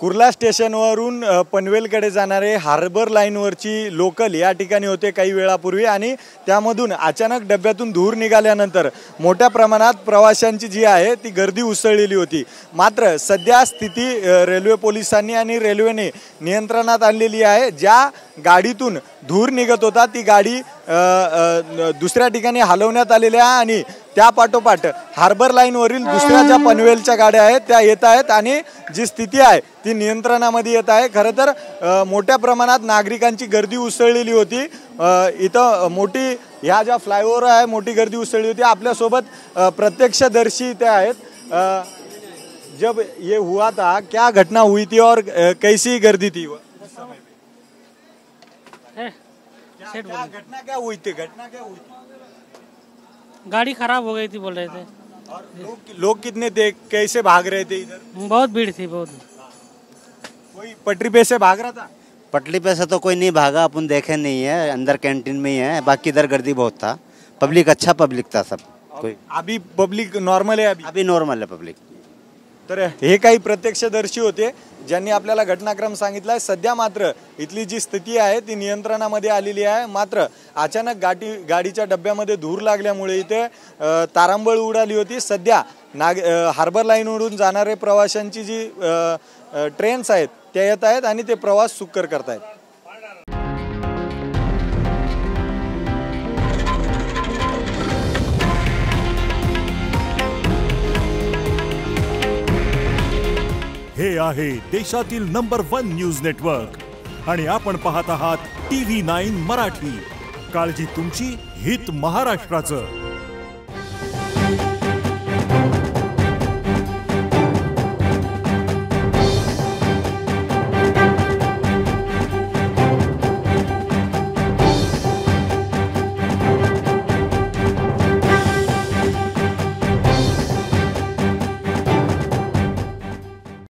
कुर्ला स्टेशनवरून पनवेलकडे जाणारे harbour लाईनवरची local या ठिकाणी होते काही वेळापूर्वी आणि त्यामधून अचानक डब्यातून धूर निघाल्यानंतर मोठ्या प्रमाणात प्रवाशांची जी आहे ती गर्दी उसळलेली होती। मात्र सध्या स्थिती रेल्वे पोलिसांनी आणि रेल्वेने नियंत्रणात आणलेली आहे। ज्या गाडीतून धूर निघत होता ती गाडी दुसऱ्या ठिकाणी हलवण्यात आलेली आहे आणि त्या पाठोपाठ हार्बर लाईनवरील दुसऱ्या ज्या पनवेलच्या गाड्या आहेत त्या येत आहेत आणि जी स्थिती आहे ती नियंत्रणामध्ये येत आहे। खरं तर मोठ्या प्रमाणात नागरिकांची गर्दी उसळलेली होती। इथं मोठी ह्या ज्या फ्लायओव्हर आहे मोठी गर्दी उसळली होती। आपल्यासोबत प्रत्यक्षदर्शी ते आहेत। जब ये हुआ था क्या घटना हुई थी और कैसी गर्दी थी? घटना क्या हुई थी? गाड़ी खराब हो गई थी बोल रहे थे। और लोग कितने थे? कैसे भाग रहे थे इधर? बहुत भीड़ थी बहुत। कोई पटरी पे से भाग रहा था? पटरी पे से तो कोई नहीं भागा, अपन देखे नहीं है, अंदर कैंटीन में ही है। बाकी इधर गर्दी बहुत था, पब्लिक अच्छा पब्लिक था सब। कोई अभी पब्लिक नॉर्मल है? अभी नॉर्मल है पब्लिक। तर हे काही प्रत्यक्षदर्शी होते ज्यांनी आपल्याला घटनाक्रम सांगितलाय। सध्या मात्र इथली जी स्थिती आहे ती नियंत्रणामध्ये आलेली आहे। मात्र अचानक गाडीच्या डब्यामध्ये धूर लागल्यामुळे इथे तारांबळ उडाली होती। सध्या हार्बर लाईनवरून जाणारे प्रवाशांची जी ट्रेन्स आहेत त्या येत आहेत आणि ते प्रवास सुकर करतायत। हे आहे देशातील नंबर 1 न्यूज नेटवर्क आणि आपण पाहत आहात TV9 मराठी। काळजी तुमची, हित महाराष्ट्राचं।